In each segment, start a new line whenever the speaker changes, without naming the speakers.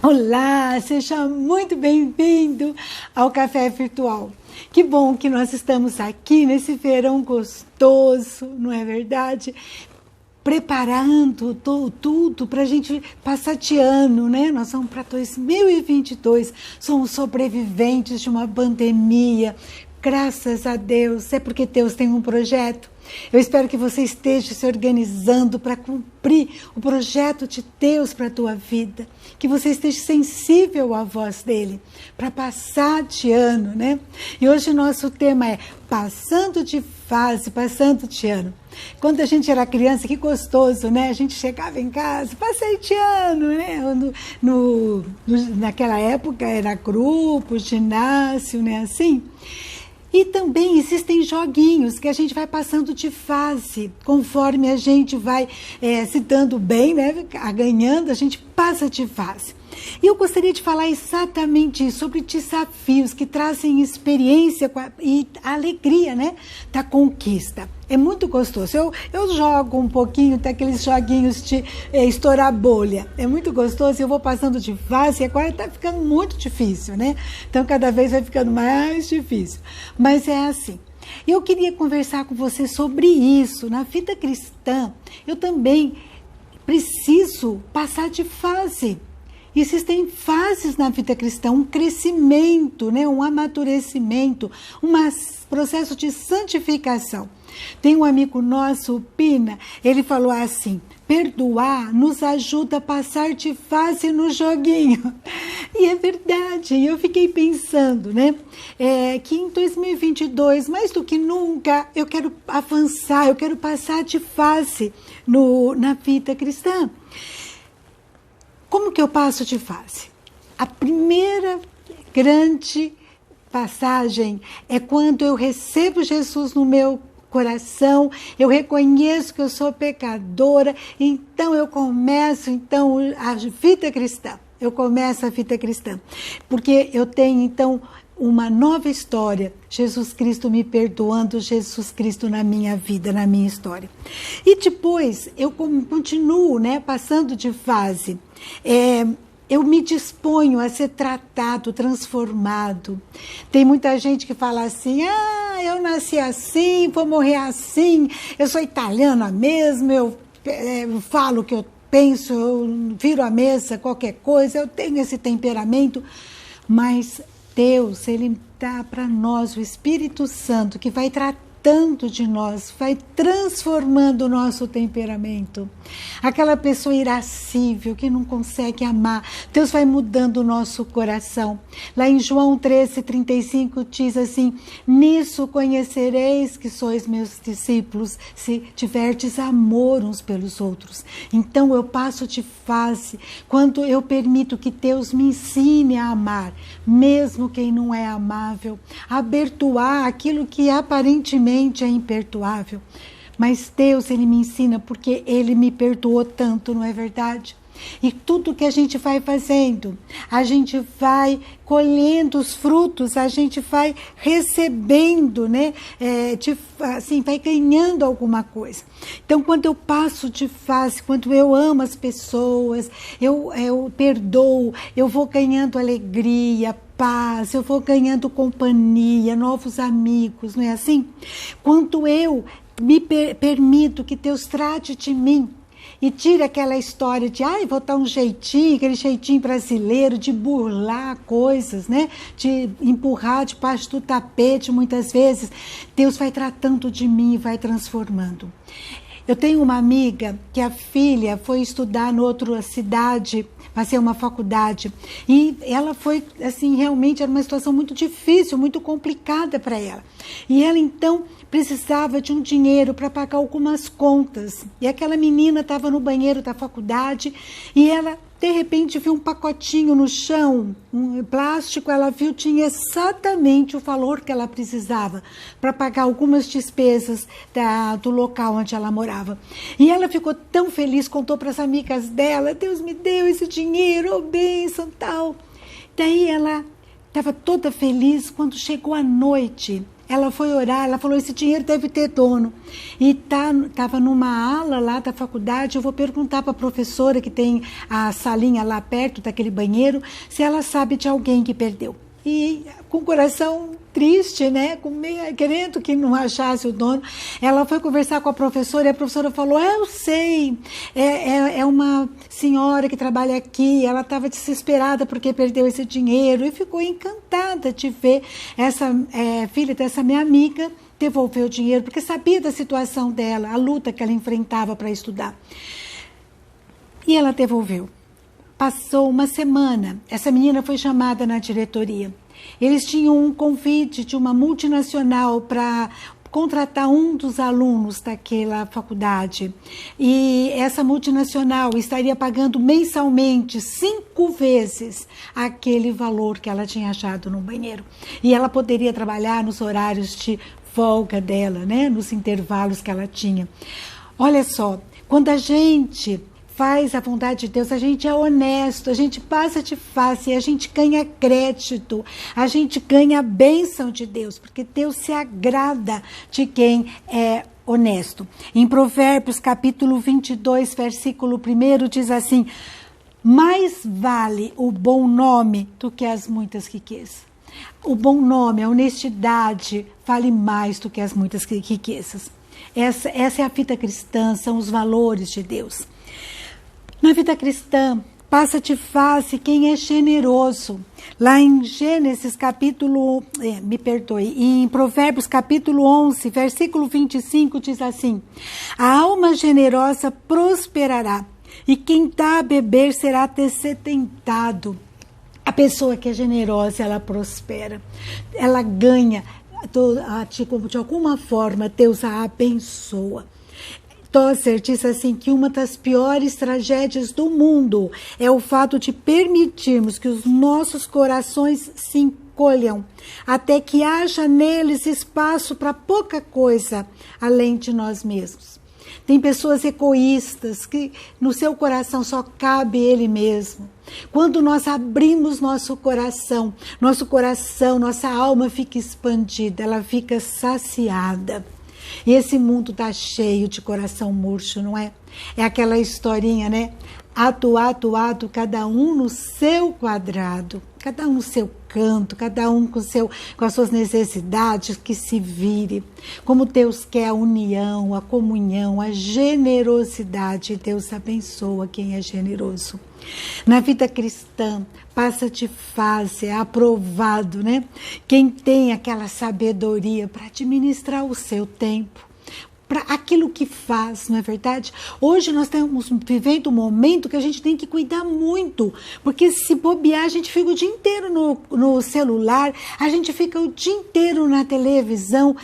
Olá, seja muito bem-vindo ao Café Virtual. Que bom que nós estamos aqui nesse verão gostoso, não é verdade? Preparando tudo para a gente passar de ano, né? Nós vamos para 2022, somos sobreviventes de uma pandemia. Graças a Deus, é porque Deus tem um projeto. Eu espero que você esteja se organizando para cumprir o projeto de Deus para a tua vida. Que você esteja sensível à voz dele, para passar de ano, né? E hoje nosso tema é passando de fase, passando de ano. Quando a gente era criança, que gostoso, né? A gente chegava em casa, passei de ano, né? Naquela época era grupo, ginásio, né? Assim. E também existem joguinhos que a gente vai passando de fase, conforme a gente vai se dando bem, né? Ganhando, a gente passa de fase. E eu gostaria de falar exatamente sobre desafios que trazem experiência e alegria, né, da conquista. É muito gostoso. Eu jogo um pouquinho daqueles joguinhos de estourar bolha. É muito gostoso. Eu vou passando de fase e agora está ficando muito difícil, né? Então, cada vez vai ficando mais difícil. Mas é assim. Eu queria conversar com você sobre isso. Na vida cristã, eu também preciso passar de fase. Existem fases na vida cristã, um crescimento, né? Um amadurecimento, um processo de santificação. Tem um amigo nosso, o Pina, ele falou assim: perdoar nos ajuda a passar de fase no joguinho. E é verdade, eu fiquei pensando, né? Que em 2022, mais do que nunca, eu quero avançar, eu quero passar de fase na vida cristã. Como que eu passo de fase? A primeira grande passagem é quando eu recebo Jesus no meu coração, eu reconheço que eu sou pecadora, então eu começo a vida cristã. Eu começo a vida cristã, porque eu tenho então uma nova história, Jesus Cristo me perdoando, Jesus Cristo na minha vida, na minha história. E depois eu continuo, né, passando de fase. Eu me disponho a ser tratado, transformado. Tem muita gente que fala assim: eu nasci assim, vou morrer assim, eu sou italiana mesmo, eu falo o que eu penso, eu viro a mesa, qualquer coisa, eu tenho esse temperamento. Mas Deus, Ele dá para nós o Espírito Santo que vai tratando de nós, vai transformando o nosso temperamento. Aquela pessoa irascível que não consegue amar, Deus vai mudando o nosso coração. Lá em João 13:35 diz assim: nisso conhecereis que sois meus discípulos, se tiverdes amor uns pelos outros. Então eu passo de fase quando eu permito que Deus me ensine a amar, mesmo quem não é amável, a perdoar aquilo que aparentemente é imperdoável. Mas Deus, Ele me ensina porque Ele me perdoou tanto, não é verdade? E tudo que a gente vai fazendo, a gente vai colhendo os frutos, a gente vai recebendo, né? Vai ganhando alguma coisa. Então, quando eu passo de fase, quando eu amo as pessoas, eu perdoo, eu vou ganhando alegria, paz, eu vou ganhando companhia, novos amigos, não é assim? Quando eu me permito que Deus trate de mim e tira aquela história de, vou dar um jeitinho, aquele jeitinho brasileiro de burlar coisas, né? De empurrar debaixo do tapete muitas vezes, Deus vai tratando de mim e vai transformando. Eu tenho uma amiga que a filha foi estudar em outra cidade, fazer uma faculdade, e ela foi, assim, realmente era uma situação muito difícil, muito complicada para ela. E ela, então, precisava de um dinheiro para pagar algumas contas. E aquela menina estava no banheiro da faculdade e ela, de repente, viu um pacotinho no chão, um plástico, ela viu, tinha exatamente o valor que ela precisava para pagar algumas despesas do local onde ela morava. E ela ficou tão feliz, contou para as amigas dela: Deus me deu esse dinheiro, bênção, tal. Daí ela estava toda feliz quando chegou a noite. Ela foi orar, ela falou, esse dinheiro deve ter dono. E estava numa ala lá da faculdade, eu vou perguntar para a professora que tem a salinha lá perto daquele banheiro, se ela sabe de alguém que perdeu. E com o coração triste, né, querendo que não achasse o dono, ela foi conversar com a professora e a professora falou, eu sei, é uma senhora que trabalha aqui, ela estava desesperada porque perdeu esse dinheiro e ficou encantada de ver essa filha dessa minha amiga devolver o dinheiro, porque sabia da situação dela, a luta que ela enfrentava para estudar. E ela devolveu. Passou uma semana, essa menina foi chamada na diretoria. Eles tinham um convite de uma multinacional para contratar um dos alunos daquela faculdade. E essa multinacional estaria pagando mensalmente 5 vezes aquele valor que ela tinha achado no banheiro. E ela poderia trabalhar nos horários de folga dela, né? Nos intervalos que ela tinha. Olha só, quando a gente faz a vontade de Deus, a gente é honesto, a gente passa de face, a gente ganha crédito, a gente ganha a bênção de Deus, porque Deus se agrada de quem é honesto. Em Provérbios, capítulo 22, versículo 1, diz assim, mais vale o bom nome do que as muitas riquezas. O bom nome, a honestidade, vale mais do que as muitas riquezas. Essa é a vida cristã, são os valores de Deus. Na vida cristã, passa de face quem é generoso. Lá em Gênesis capítulo, em Provérbios capítulo 11, versículo 25, diz assim, a alma generosa prosperará, e quem dá a beber será descendentado. A pessoa que é generosa, ela prospera, ela ganha, de alguma forma, Deus a abençoa. Tozer diz assim que uma das piores tragédias do mundo é o fato de permitirmos que os nossos corações se encolham, até que haja neles espaço para pouca coisa além de nós mesmos. Tem pessoas egoístas que no seu coração só cabe ele mesmo. Quando nós abrimos nossa alma fica expandida, ela fica saciada. E esse mundo está cheio de coração murcho, não é? É aquela historinha, né? Ato, cada um no seu quadrado, cada um no seu canto, cada um com as suas necessidades, que se vire. Como Deus quer a união, a comunhão, a generosidade, Deus abençoa quem é generoso. Na vida cristã, passa de fase, é aprovado, né? Quem tem aquela sabedoria para administrar o seu tempo, para aquilo que faz, não é verdade? Hoje nós estamos vivendo um momento que a gente tem que cuidar muito, porque se bobear, a gente fica o dia inteiro no celular, a gente fica o dia inteiro na televisão,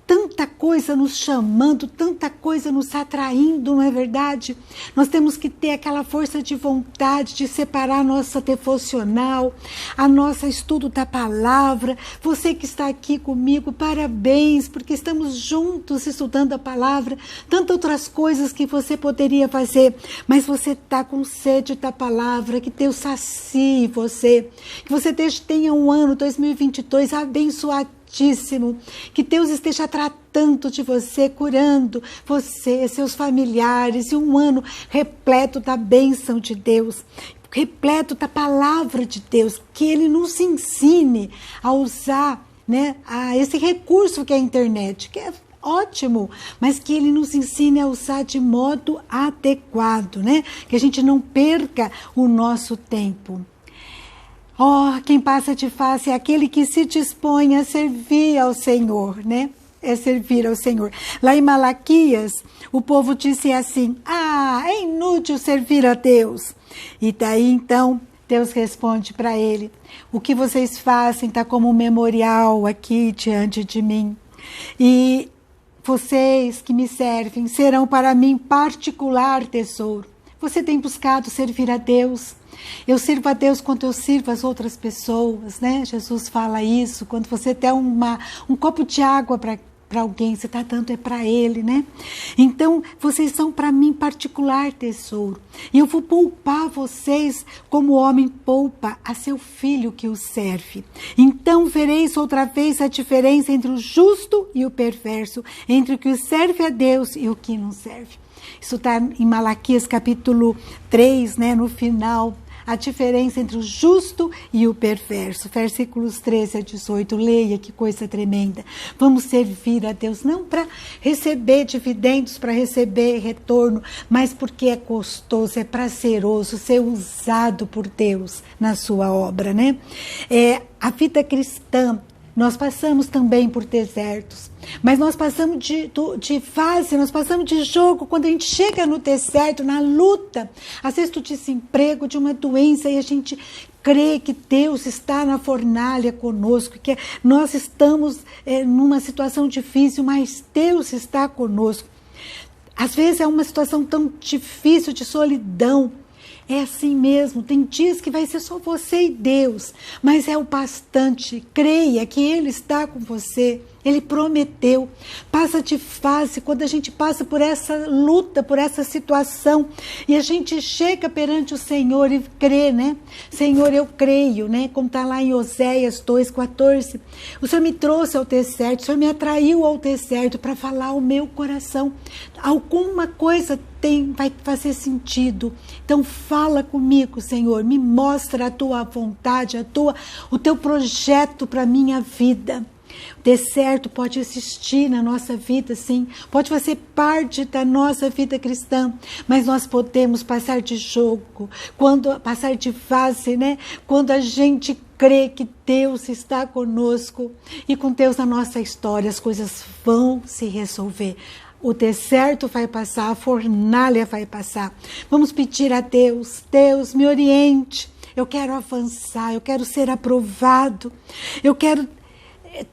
tanta coisa nos chamando, tanta coisa nos atraindo, não é verdade? Nós temos que ter aquela força de vontade de separar a nossa devocional, a nossa estudo da palavra. Você que está aqui comigo, parabéns, porque estamos juntos estudando a palavra, tantas outras coisas que você poderia fazer, mas você está com sede da palavra, que Deus sacie você, que você tenha um ano 2022 abençoado, que Deus esteja tratando de você, curando você, seus familiares, e um ano repleto da bênção de Deus, repleto da palavra de Deus, que Ele nos ensine a usar, né, esse recurso que é a internet, que é ótimo, mas que Ele nos ensine a usar de modo adequado, né, que a gente não perca o nosso tempo. Quem passa de face é aquele que se dispõe a servir ao Senhor, né? É servir ao Senhor. Lá em Malaquias, o povo disse assim, é inútil servir a Deus. E daí, então, Deus responde para ele, o que vocês fazem está como um memorial aqui diante de mim. E vocês que me servem serão para mim particular tesouro. Você tem buscado servir a Deus? Eu sirvo a Deus quando eu sirvo as outras pessoas, né? Jesus fala isso, quando você tem um copo de água para alguém, você está dando é para ele, né? Então, vocês são para mim particular tesouro. E eu vou poupar vocês como o homem poupa a seu filho que o serve. Então, vereis outra vez a diferença entre o justo e o perverso, entre o que serve a Deus e o que não serve. Isso está em Malaquias capítulo 3, né, no final. A diferença entre o justo e o perverso. Versículos 13 a 18. Leia, que coisa tremenda. Vamos servir a Deus, não para receber dividendos, para receber retorno, mas porque é gostoso, é prazeroso ser usado por Deus na sua obra, né? A vida cristã, nós passamos também por desertos, mas nós passamos de fase, nós passamos de jogo quando a gente chega no deserto, na luta, às vezes do desemprego, de uma doença, e a gente crê que Deus está na fornalha conosco, que nós estamos numa situação difícil, mas Deus está conosco. Às vezes é uma situação tão difícil de solidão. É assim mesmo, tem dias que vai ser só você e Deus, mas é o bastante. Creia que Ele está com você, Ele prometeu. Passa de fase, quando a gente passa por essa luta, por essa situação, e a gente chega perante o Senhor e crê, né? Senhor, eu creio, né? Como está lá em Oséias 2,14. O Senhor me trouxe ao deserto, o Senhor me atraiu ao deserto para falar ao meu coração. Alguma coisa vai fazer sentido. Então fala comigo, Senhor, me mostra a tua vontade, o teu projeto para a minha vida. O deserto pode existir na nossa vida, sim, pode fazer parte da nossa vida cristã, mas nós podemos passar de jogo, passar de fase, né? Quando a gente crê que Deus está conosco e com Deus na nossa história, as coisas vão se resolver. O deserto vai passar, a fornalha vai passar. Vamos pedir a Deus, Deus, me oriente. Eu quero avançar, eu quero ser aprovado. Eu quero,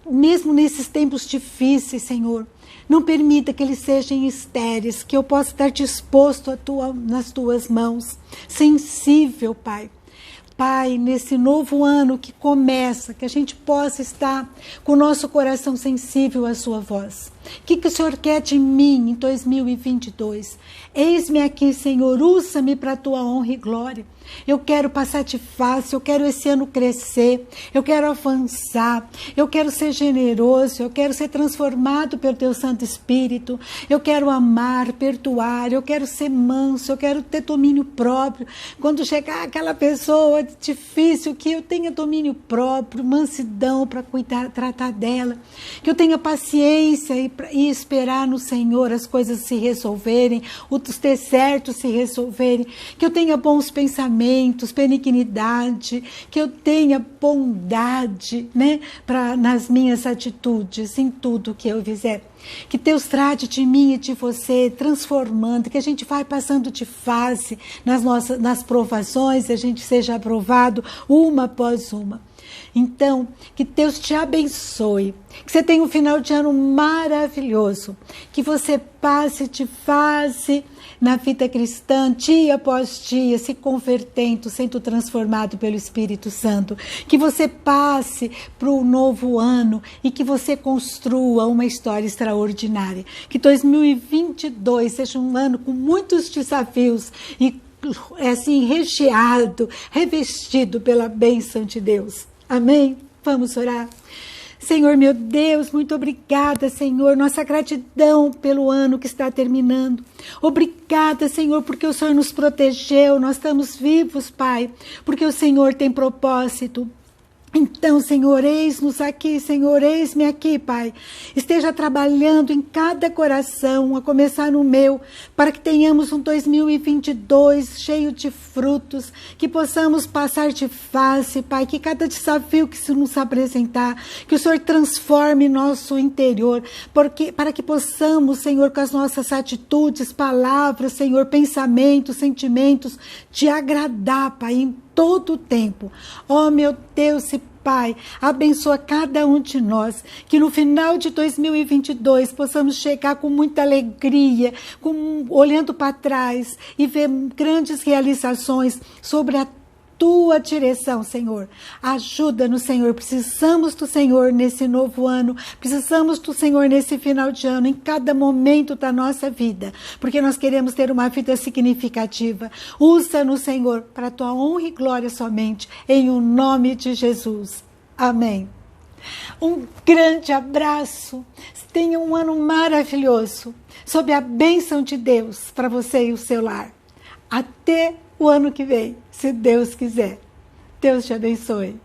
mesmo nesses tempos difíceis, Senhor, não permita que eles sejam estéreis, que eu possa estar disposto nas tuas mãos, sensível, Pai. Pai, nesse novo ano que começa, que a gente possa estar com o nosso coração sensível à sua voz. O que o Senhor quer de mim em 2022? Eis-me aqui, Senhor, usa-me para a tua honra e glória. Eu quero passar de fase, eu quero esse ano crescer, eu quero avançar, eu quero ser generoso, eu quero ser transformado pelo teu Santo Espírito, eu quero amar, perdoar, eu quero ser manso, eu quero ter domínio próprio. Quando chegar aquela pessoa difícil, que eu tenha domínio próprio, mansidão para cuidar, tratar dela, que eu tenha paciência e esperar no Senhor as coisas se resolverem, os desertos se resolverem, que eu tenha bons pensamentos, benignidade, que eu tenha bondade, né, nas minhas atitudes, em tudo que eu fizer. Que Deus trate de mim e de você, transformando, que a gente vai passando de fase nas provações, a gente seja aprovado uma após uma. Então, que Deus te abençoe, que você tenha um final de ano maravilhoso, que você passe de fase na vida cristã, dia após dia, se convertendo, sendo transformado pelo Espírito Santo, que você passe para o novo ano e que você construa uma história extraordinária, que 2022 seja um ano com muitos desafios e assim recheado, revestido pela bênção de Deus. Amém? Vamos orar. Senhor, meu Deus, muito obrigada, Senhor, nossa gratidão pelo ano que está terminando. Obrigada, Senhor, porque o Senhor nos protegeu, nós estamos vivos, Pai, porque o Senhor tem propósito. Então, Senhor, eis-nos aqui, Senhor, eis-me aqui, Pai. Esteja trabalhando em cada coração, a começar no meu, para que tenhamos um 2022 cheio de frutos, que possamos passar de fase, Pai, que cada desafio que se nos apresentar, que o Senhor transforme nosso interior, para que possamos, Senhor, com as nossas atitudes, palavras, Senhor, pensamentos, sentimentos, te agradar, Pai, em todo o tempo. Oh, meu Deus e Pai, abençoa cada um de nós, que no final de 2022 possamos chegar com muita alegria, olhando para trás e ver grandes realizações sobre tua direção, Senhor. Ajuda-nos, Senhor. Precisamos do Senhor nesse novo ano. Precisamos do Senhor nesse final de ano, em cada momento da nossa vida, porque nós queremos ter uma vida significativa. Usa-nos, Senhor, para a tua honra e glória somente, em o nome de Jesus. Amém. Um grande abraço. Tenha um ano maravilhoso, sob a bênção de Deus para você e o seu lar. Até o ano que vem, se Deus quiser. Deus te abençoe.